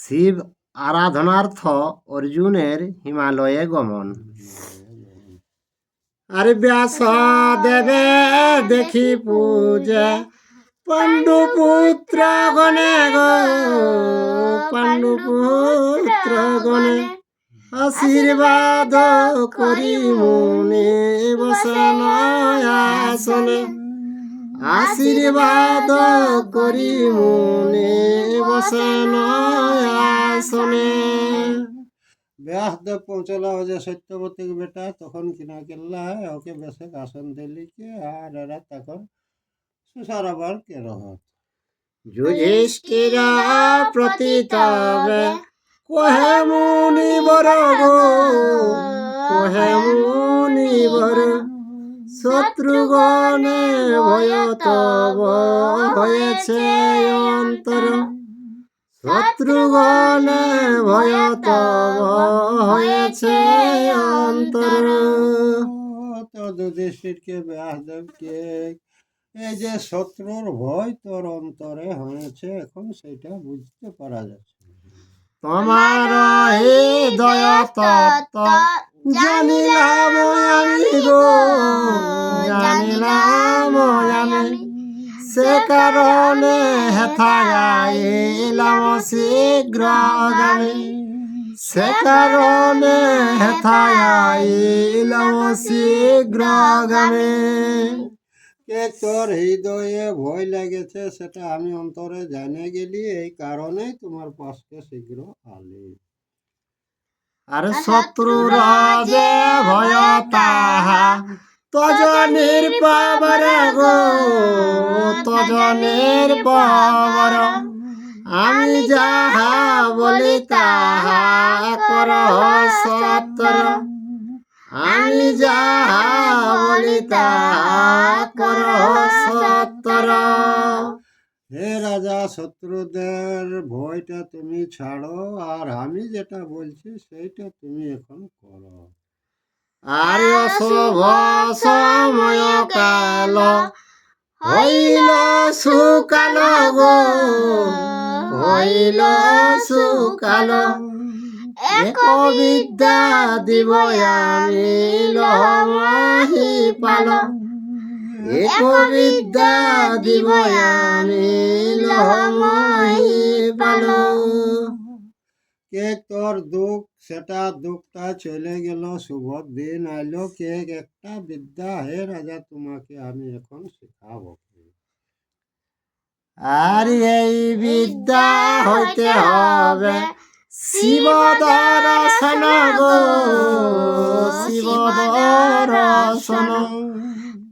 শিব আরাধনার্থ অর্জুনের হিমালয়ে গমন। আরে ব্যাস দেবে দেখি পূজা পাণ্ডুপুত্র গণে গো, পাণ্ডুপুত্র গণে আশীর্বাদ করি মুনি বসেন আসনে, আশীর্বাদ করি মুনি বসেন আসনে। ব্যাসদেব পৌঁছলা हो যে সত্যবতীর বেটা, তখন কিনা কেল্লা হয় ওকে বেশে আসন দিলি কে, আর এরা তখন সুসারাবার কে রহত যুধিষ্ঠির প্রতি তবে কহে মুনি বর গো, কহে মুনি বর শত্রুগণে ভয় তব হয়েছে অন্তর, শত্রুগণে ভয় তব হয়েছে অন্তর। তো যুধিষ্ঠিরকে ব্যাসদেবকে এই যে শত্রুর ভয় তোর অন্তরে হয়েছে এখন সেটা বুঝতে পারা যাচ্ছে। তোমার হৃদয় তত্ত্ব জানিলাম আমি গো, জানিলাম আমি, সে কারণে হেথায় আইলাম শীঘ্র গামী, সে কারণে হেথায় আইলাম শীঘ্র গামী। কে তোর হৃদয়ে ভয় লেগেছে সেটা আমি অন্তরে জানে গেলি, এই কারণে তোমার পাশকে শীঘ্র আলি। আর শত্রুরা যে ভয় তাহা তজ নির্পাবর গো, তজ নির্পাবর, আমি যাহা বলি তাহা কর সত্তর, আমি যাহা বলি তাহা কর সত্তর। হে রাজা, শত্রুদের ভয়টা তুমি ছাড়ো, আর আমি যেটা বলছি সেইটা তুমি এখন করো। আর শুভ সময় কাল হইল সুকাল গো, হইল সুকাল, এক বিদ্যা দিব আমি লমাহি পাল, এক বিদ্যা দিব আমি লমাহি পাল। কে তোর দুঃখ সেটা দুঃখটা চলে গেল, শুভ দিন আইলো, কে একটা বিদ্যা হে রাজা তোমাকে আমি এখন শেখাবো। আর এই বিদ্যা হইতে হবে শিব দর্শন গো, শিব দর্শন,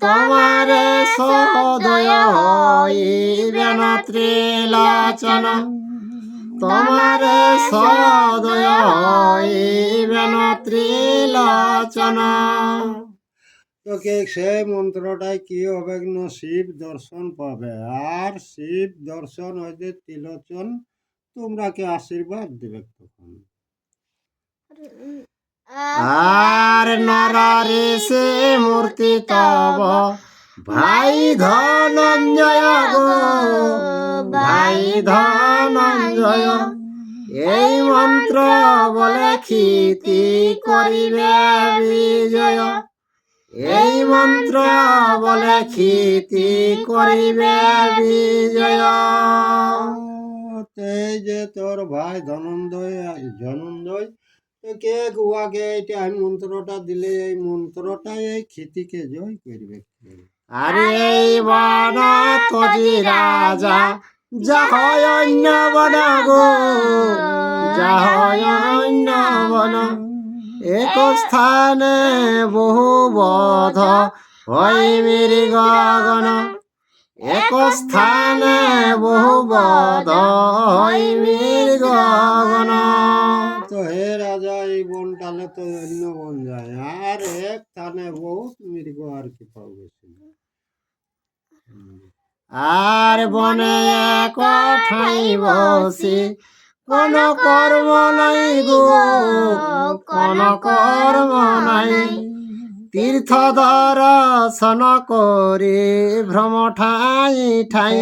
তোমারে সদয় হইবে না ত্রিলোচন, তোমারে সদয় হইবে না ত্রিলোচন। তোকে সেই মন্ত্রটাই কি হবে না, শিব দর্শন পাবে, আর শিব দর্শন হইতে ত্রিলোচন তোমরাকে আশীর্বাদ দেবে তখন। আর নরারে সে মূর্তি তব ভাই ধনঞ্জয় গো, ভাই ধনঞ্জয়, এই মন্ত্র বলে ক্ষিতি করিবে বিজয়, এই মন্ত্র বলে ক্ষিতি করিবে বিজয়। এই যে তোর ভাই ধনঞ্জয় কে গুয়াকে এইটা আমি মন্ত্রটা দিলে এই মন্ত্রটা এই ক্ষিতিকে জয় করবে। আরে এই বন তজি রাজা যাহয় অন্য বন গো, যাহয় অন্য বন, এক স্থানে বহু বধ হয় মৃগ গণ, এক স্থানে বহু বধ হয় মৃগ গণ। তো হে রাজা এই বনটালে তো অন্য বন যায়, আর এক স্থানে বহুত মৃগ আর কি পাবে। আর বনে এক ঠাই বসি কোন কর্ম নাই গো, কোন কর্ম নাই, তীর্থ দর্শন করে ভ্রম ঠাই ঠাই,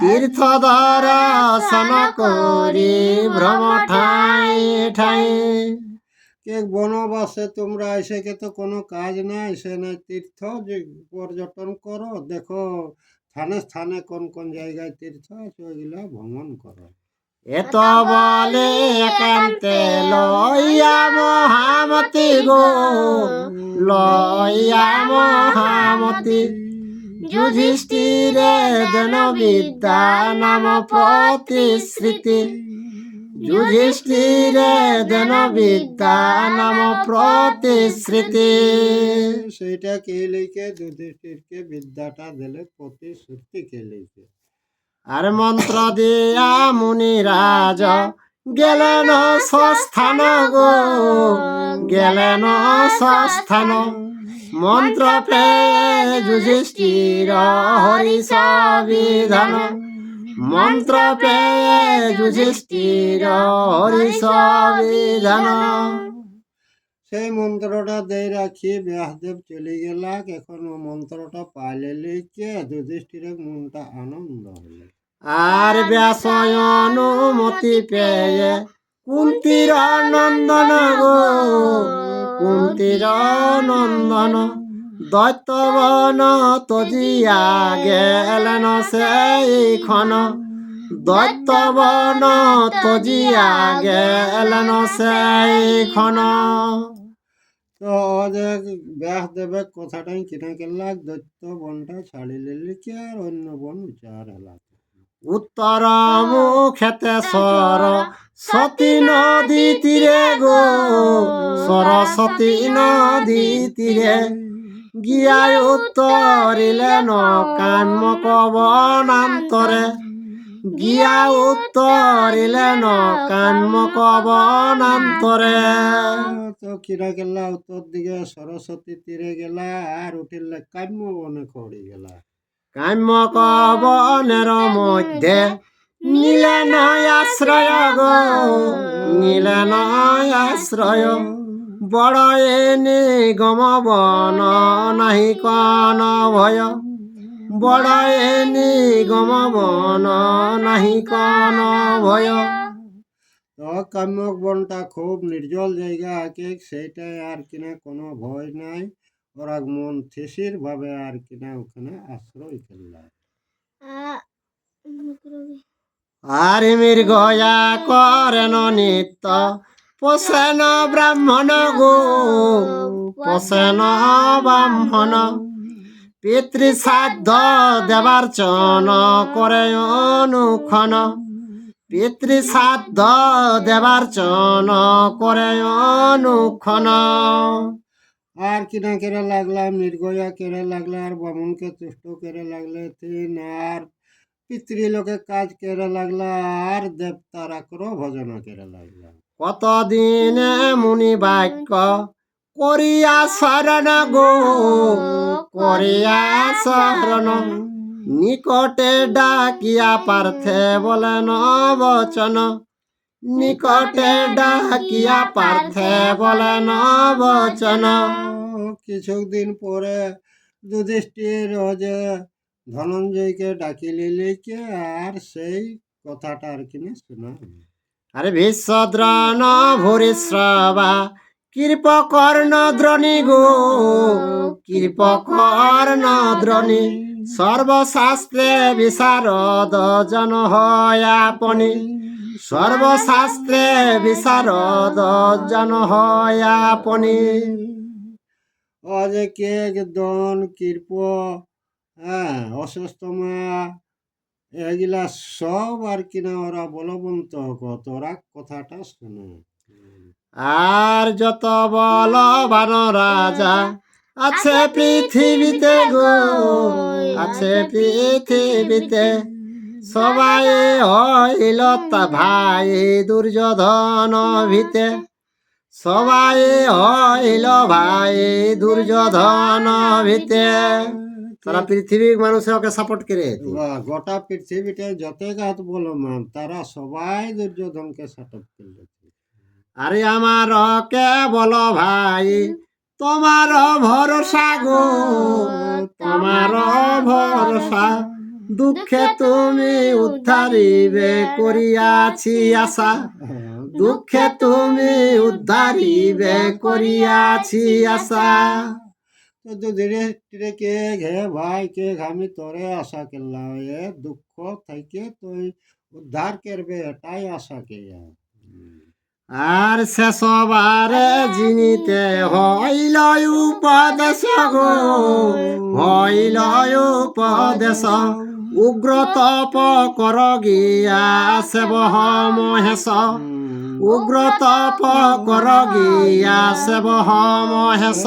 তীর্থ দর্শন করি ভ্রম ঠাই ঠাই। কে বনবাসে তোমরা এসে কে তো কোনো কাজ নাই, সে নাই তীর্থ পর্যটন করো, দেখো স্থানে স্থানে কোন কোন জায়গায় তীর্থ আছে ওইগুলা ভ্রমণ করো। এত বলে একান্তে লইয়া মহামতি গো, লইয়া মহামতি যুধিষ্ঠিরে দেন বিদ্যা নাম প্রতিশ্রুতি। যুধিষ্ঠিরে দেন বিদ্যা নাম প্রতিশ্রুতি। সেইটা কে লিখে? যুধিষ্ঠিরকে বিদ্যাটা দিলে প্রতিশ্রুতি কে লিখে? আর মন্ত্র দিয়া মুনিরাজ গেলেন সস্থান গো, গেলেন সস্থান। মন্ত্র পেয়ে যুধিষ্ঠির হরিষ বিধান, মন্ত্র পেয়ে যুধিষ্ঠির হরিষ বিধান। সেই মন্ত্রটা দিয়ে রাখি ব্যাসদেব চলে গেলা। এখন ও মন্ত্রটা পাইলে লিখে যুধিষ্ঠিরের মনটা আনন্দ হলো। আর ব্যাস অনুমতি পেয়ে কুন্তির নন্দন গো, কুন্তির নন্দন দৈত্যবন তজিয়া গেলেন সেইখন, দৈত্যবন তজিয়া গেলেন সেইখন। তো যে ব্যাসদেবের কথাটাই কিনা গেলা, দৈত্য বনটা ছাড়িলে লিখে আর অন্য বন উচার হলা। উত্তর মুখেতে সরস্বতী নদী তীরে গো, সরস্বতী নদী তীরে গিয়া উত্তরিলেন কাম্যক বনান্তরে, গিয়া উত্তরিলেন কাম্যক বনান্তরে। তো কিনা গেলা উত্তর দিকে সরস্বতী তীরে গেলা আর উঠিলে কাম্য বনে খড়ি গেলা। কাম্যক বনের মধ্যে নিলেন আশ্রয় গো, নিলেন আশ্রয়। বড় এনে গম বন নাহি কন ভয়, বড় এনে গম বন নাহি কন ভয়। তো কাম্যক বনটা খুব নির্জল জায়গা আছে, সেইটাই আর কিনা কোনো ভয় নাই। ওরা মন স্থির ভাবে আর কিনা ওখানে আশ্রয় ফেললা। আর মৃগয়া করেন নিত্য পোষেন ব্রাহ্মণ গো, পোষেন ব্রাহ্মণ। পিতৃশ্রাদ্ধ দেবার চন করে অনুক্ষণ, পিতৃশ্রাদ্ধ দেবার চন করে অনুক্ষণ। আর কিনা কেড়ে লাগলা মৃগয়া কেড়ে লাগলা আর বামুনকে তুষ্ট কেড়ে লাগলে তিন আর পিতৃলোকে কাজ কেড়ে লাগলা আর দেবতারাকর ভজন কেড়ে লাগলা। কতদিনে মুনি বাক্য করিয়া শরণ গো, করিয়া শরণ। নিকটে ডাকিয়া পার্থে বলেন বচন, নিকটে ডাকিয়া পার্থে বলেন বচন। কিছুদিন পরে যুধিষ্ঠির যে ধনঞ্জয়কে ডাকিলে লিখে আর সেই কথাটা আর কিনা শোনা। আরে বিশ্বদ্রণ ভূরিশ্রবা কৃপ কর্ণ দ্রণী গো, কৃপ কর্ণ দ্রণী। সর্বশাস্ত্রে বিশারদ জন হয় আপনি, সর্বশাস্ত্রে বিশারদ জন হয় আপনি। ও যে কে দন কৃপ, হ্যাঁ অশ্বস্তমা, এগুলা সব আর কিনা ওরা বলবন্ত তোরা কথাটা শুনে। আর যত বলবান রাজা আছে পৃথিবীতে গো, আছে পৃথিবীতে সবাই হইল তা ভাই দুর্যোধন ভিতে, সবাই হইল ভাই দুর্যোধন ভিতে। তারা পৃথিবীর মানুষের ওকে সাপোর্ট করে। গোটা পৃথিবীতে যত গাত বলো মান তারা সবাই দুর্যোধনকে সাপোর্ট করলে। আরে আমার কে বলো ভাই তোমার ভরসা গো, তোমার ভরসা। দুঃখে তুমি উদ্ধারিবে করিয়াছি আশা, দুঃখে তুমি উদ্ধারিবে করিয়াছি আশা। তো ধীরে ধীরে কে ঘে ভাই কে আমি তোরে আশা করলাম এ দুঃখ থেকে তুই উদ্ধার করবে এটাই আশা কে। আর শেষবারে জিনিতে হইল উপদেশ গো, হইল উপদেশ, উগ্র তপ কর গিয়া সেবহ মহেশ, উগ্র তপ কর গিয়া সেবহ মহেশ।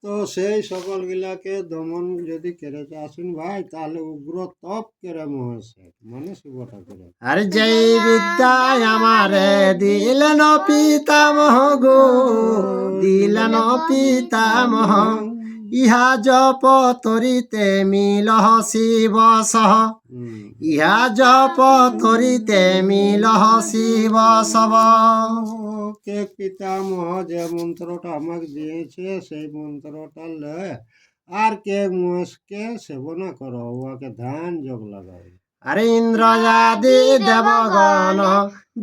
তো সেই সকল গিলাকে দমন যদি করে আসুন ভাই তাহলে উগ্র তপ করে মহেশের মানে শিবটা করে। আর যেই বিদ্যায় আমারে দিলেন পিতামহ গো, দিলেন পিতামহ, ইহা জপ তরিতে মিলহ শিব সহ, ইহা জপ তরিতে মিলহ শিব সব। কে পিতামহ যে মন্ত্রটা আমাকে দিয়েছে সেই মন্ত্রটা লয় আর কে মহেশকে সেবনা করো উহাকে ধ্যান যোগ লাগাও। আরে ইন্দ্রজাদি দেবগণ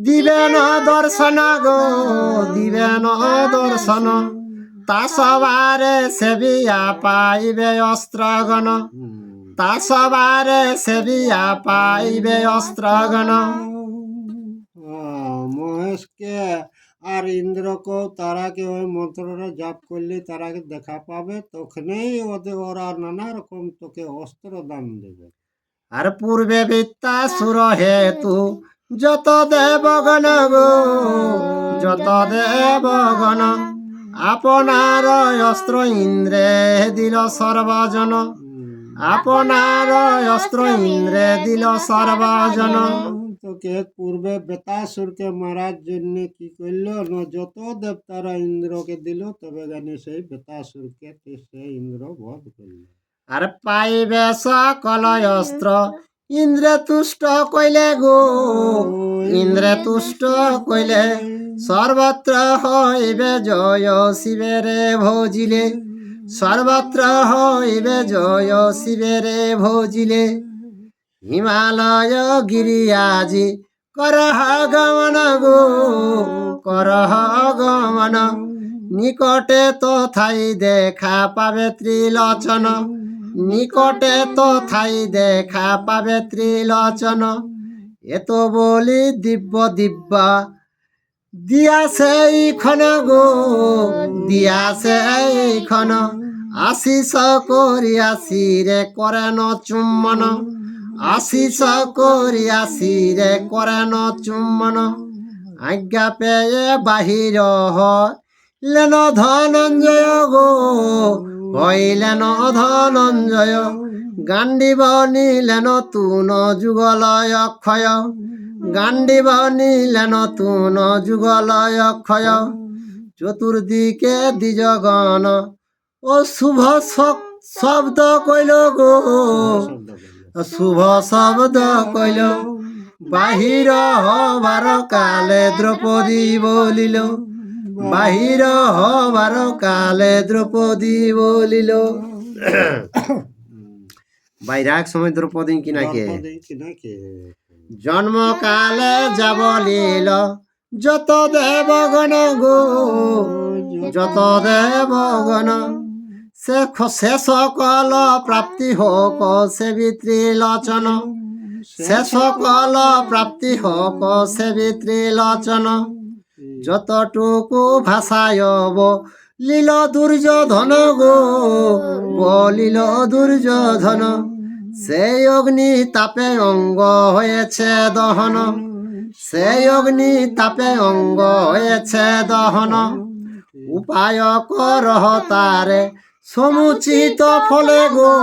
দিবেন দর্শন গো, দিবেন দর্শন, তা সবারে সেবিয়া পাইবে অস্ত্রগণ, তা সবারে সেবিয়া পাইবে অস্ত্রগণ। মহেশকে আর ইন্দ্রকেও তারাকে ওই মন্ত্রটা জাপ করলে তারাকে দেখা পাবে, তখনই ওরা নানা রকম তোকে অস্ত্র দান দেবে। আর পূর্বে বিত্তাসুর হেতু যত দেবগণ গো, যত দেবগণ, আপনার অস্ত্র ইন্দ্রে দিল সর্বজন, আপনার অস্ত্র ইন্দ্রে দিল সর্বজন। তোকে পূর্বে বেতাসুরকে মারার জন্য কি করলো না যত দেবতারা ইন্দ্রকে দিল, তবে জানি সেই বেতাসুরকে সে ইন্দ্র বধ করলো। আর পাইবে সকল অস্ত্র ইন্দ্রে তুষ্ট কইলে গো, ইন্দ্রে তুষ্ট কইলে, সর্বত্র হইবে জয় শিবেরে ভজিলে, সর্বত্র হইবে জয় শিবেরে ভজিলে। হিমালয় গিরিয়াজি করহ গমন গো, করহ গমন, নিকটে তথাই দেখা পাবে ত্রিলোচন, নিকটে তথাই দেখা পাবে ত্রিলোচন। এত বলি দিব্য দিব্য দিয়াছে এইখন গো, দিয়াছে এইখন, আশিস করিয়াছি রে করেন চুম্বন, আশিস করিয়াছি রে করেন চুম্বন। আজ্ঞা পেয়ে বাহির হইলেন ধনঞ্জয় গো, হইলেন ধনঞ্জয়, গান্ডীব নিলেন তুন যুগলয় অক্ষয়, গান্ডীব নিলেন তুন যুগলয় অক্ষয়। চতুর্দিকে দ্বিজগণ ও শুভ শব্দ কইল গো, শুভ শব্দ কইল, বাহির হবার কালে দ্রৌপদী বলিল, বাহির হবার কালে দ্রৌপদী বলিল। বাইরাগ সময় দ্রৌপদী কিনাকে জন্মকালে যাব লীল যত দেবগণ গো, যত দেবগণ, সে সকল প্রাপ্তি হোক সে ত্রিলোচন, সে সকল প্রাপ্তি হোক সে ত্রিলোচন। যতটুকু ভাষায় বলিল দুর্যোধন গো, বলিল দুর্যোধন, সেই অগ্নি তাপে অঙ্গ হয়েছে দহন, সেই অগ্নি তাপে অঙ্গ হয়েছে দহন। উপায় করহ তারে সমুচিত ফলে গো,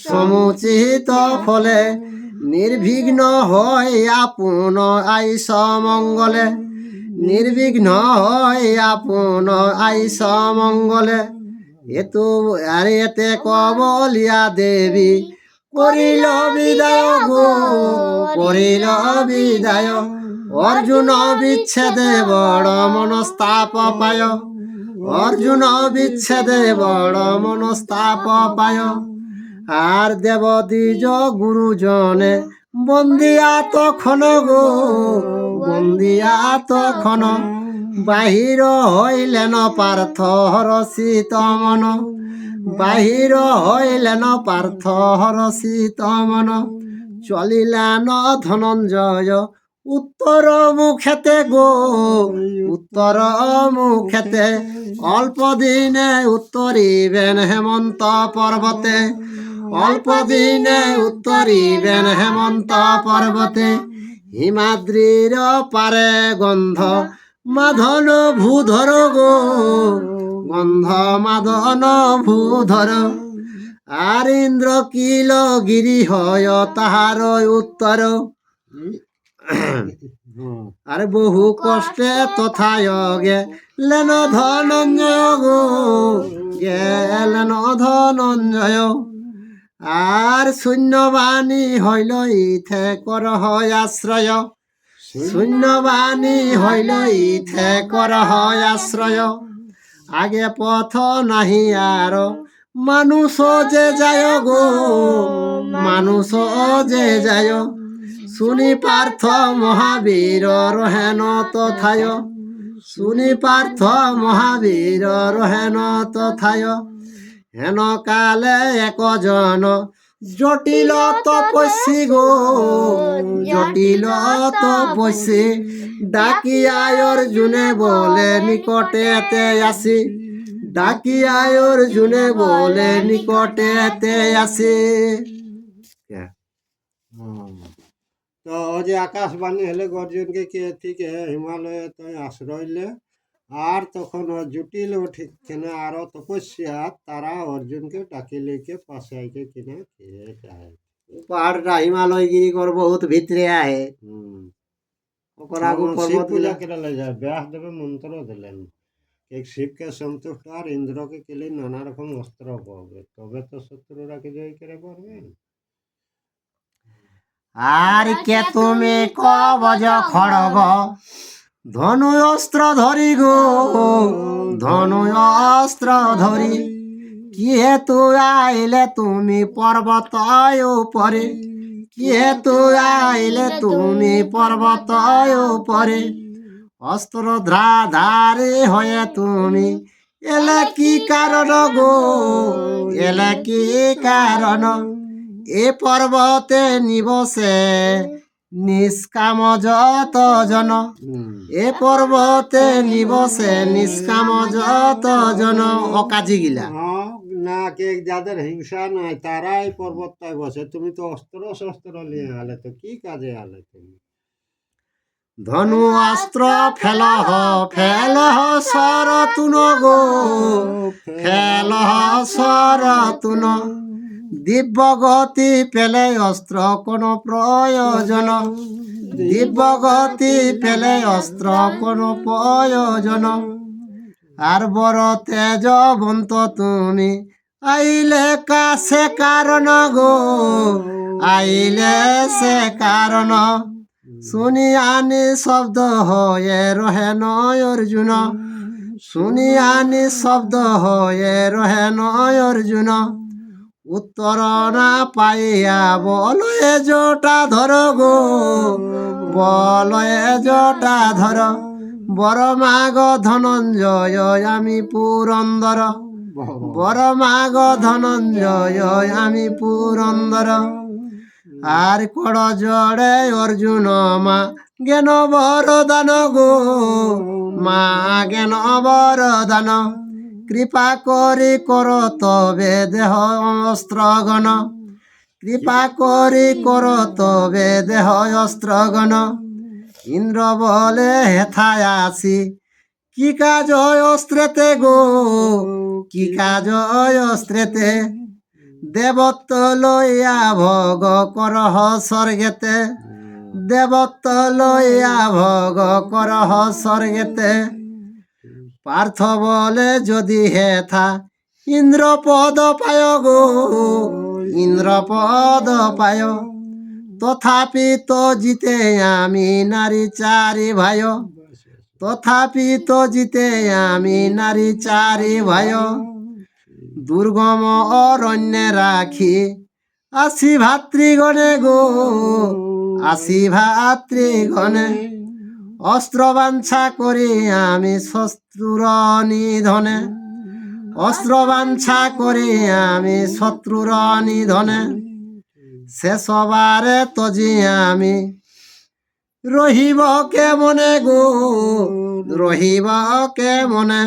সমুচিত ফলে, নির্বিঘ্ন হয় আপন আইস মঙ্গলে, নির্বিঘ্ন হয় আপন আইস মঙ্গলে। এতু আর এতে কবলিয়া দেবী করিল বিদায় গো, করিল বিদায়, অর্জুন বিচ্ছেদে বড় মনস্তাপ পায়, অর্জুন বিচ্ছেদে বড় মনস্তাপ পায়। আর দেব দ্বিজ গুরুজনে বন্দিয়া তখন গো, বন্দিয়া তখন বাহির হইলেন পার্থ হরষিত মন, বাহির হইলেন পার্থ হরষিত মন। চলিলেন ধনঞ্জয় উত্তর মুখেতে গো, উত্তর মুখেতে অল্প দিনে উত্তরিবেন হেমন্ত পর্বতে, অল্প দিনে উত্তরিবেন হেমন্ত পর্বতে। হিমাদ্রির পারে গন্ধ মাধন ভূধর গো, গন্ধ মাদন ভূধর। আর ইন্দ্র কিল গিরি হয় তাহার উত্তর। আর বহু কষ্টে তথায় গেলেন ধনঞ্জয় গো, গেলেন ধনঞ্জয়। আর শূন্যবাণী হইল ইথে কর হয় আশ্রয়, শূন্যবাণী হইল ইথে কর হয় আশ্রয়। আগে পথ নাহি আর মানুষ যে যায় গো, মানুষ যে যায়। শুনি পার্থ মহাবীর রহেন তথায়, শুনি পার্থ মহাবীর রহেন তথায়। হেন কালে একজন জটিল তপস্বী গো, জটিল তপস্বী ডাকিয়ায় অর্জুনে বলে নিকটেতে আসি, ডাকিয়ায় অর্জুনে বলে নিকটেতে আসি। তো ও যে আকাশবাণী হলে অর্জুনকে কে থেকে হিমালয়ে তো আশ্রয়লে। আর তখন ও জুটিল ঠিকখানে আরো তপস্যা তারা অর্জুনকে ডাকিলেকে পাশে আইকে কিনা খেয়ে যায়। পাহাড়টা হিমালয় গিরি কর বহুত ভিতরে আহে। ওকর আগু শিব পর্বত পূজা করে লে যায়, ব্যাস দেবে মন্ত্র দিলেন এক শিবকে সন্তুষ্ট আর ইন্দ্রকে কেলে নানা রকম অস্ত্র পাবে, তবে তো শত্রুরাকে জয় করে পারবেন। আর কে তুমি কবজ খড়গ ধনু অস্ত্র ধরি গো, ধনু অস্ত্র ধরি। কি হেতু আইলে তুমি পর্বত উপরে, কি হেতু আইলে তুমি পর্বত উপরে। অস্ত্র ধারে হয়ে তুমি এলে কি কারণ গো, এলে কি কারণ। এ পর্বতে নিবসে নিষ্কাম যত জন, এ পর্বতে নিবসে নিষ্কাম যত জন। অকাজি গিলা না কে যাদের হিংসা নাই তারাই পর্বতটায় বসে, তুমি তো অস্ত্র শস্ত্র নিয়ে আলে তো কি কাজে আলে তুমি। ধনু অস্ত্র ফেলহ ফেলহ সরতুন গো, ফেলহ সরতুন। দিব্য গতি পেলে অস্ত্র কোন প্রয়োজন, দিব্য গতি পেলে অস্ত্র কোন প্রয়োজন। আর বড় তেজবন্ত তুমি আইলে কাছে কারণ গো, আইলে সে কারণ। শুনি আনি শব্দ হয়ে রহে নয় অর্জুন, শুনি আনি শব্দ হয়ে রহে নয় অর্জুন। উত্তর না পাইয়া বলয়ে জোটা ধর গো, বলয়ে জোটা ধর। বর মাগ ধনঞ্জয় আমি পুরন্দর, বর মাগ ধনঞ্জয় আমি পুরন্দর। আর কড় জড়ে অর্জুন মা জ্ঞান বরদান গো, মা জ্ঞান বরদান। কৃপা করি কর তবে দেহ অস্ত্রগণ, কৃপা করি কর তবে দেহ অস্ত্রগণ। ইন্দ্র বলে হেথায় আসি কি কাজ অস্ত্রেতে গো, কি কাজ অস্ত্রেতে। দেবত্ব লইয়া ভোগ করহ স্বর্গেতে, দেবত্ব লইয়া ভোগ করহ স্বর্গেতে। পার্থ বলে যদি হেথা ইন্দ্র পদ পায় গো, ইন্দ্র পদ পায়। তথাপি তো জিতে আমি নারী চারি ভাই, তথাপি তো জিতে আমি নারী চারি ভাই। দুর্গম অরণ্যে রাখি আসি ভাতৃগণে গো, আসি ভাতৃগণে, অস্ত্র বাঞ্ছা করি আমি শত্রুর নিধনে, অস্ত্র বাঞ্ছা করি আমি শত্রুর নিধনে, শেষবারে তজি আমি রহিব কে মনে গো, রহিব কে মনে,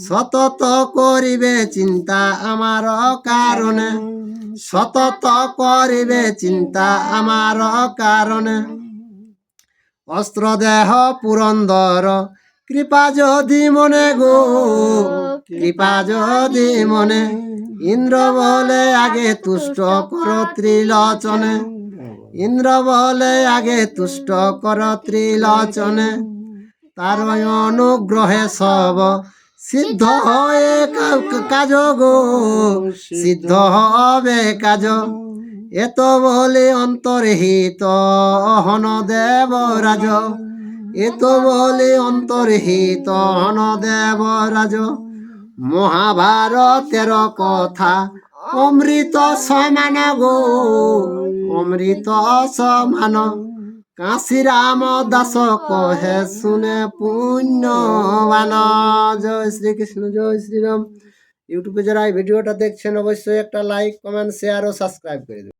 সতত করিবে চিন্তা আমার কারণে, সতত করিবে চিন্তা আমার কারণে, অস্ত্র দেহ পুরন্দর কৃপা যদি মনে গো, কৃপা যদি মনে, ইন্দ্র বলে আগে তুষ্ট কর ত্রিলোচনে, ইন্দ্র বলে আগে তুষ্ট কর ত্রিলোচনে, তার অনুগ্রহে সব সিদ্ধ হয়ে কাজ গো, সিদ্ধ হবে কাজ, এত বলে অন্তর্হিত হন দেবরাজ, এত বলে অন্তর্হিত হন দেবরাজ, মহাভারতের কথা অমৃত সমান গো, অমৃত সমান, কাশী রাম দাস কহে শুনে পুণ্যবান। জয় শ্রীকৃষ্ণ, জয় শ্রীরাম। ইউটিউবে যারা এই ভিডিওটা দেখছেন অবশ্যই একটা লাইক, কমেন্ট, শেয়ার ও সাবস্ক্রাইব করে দেবেন।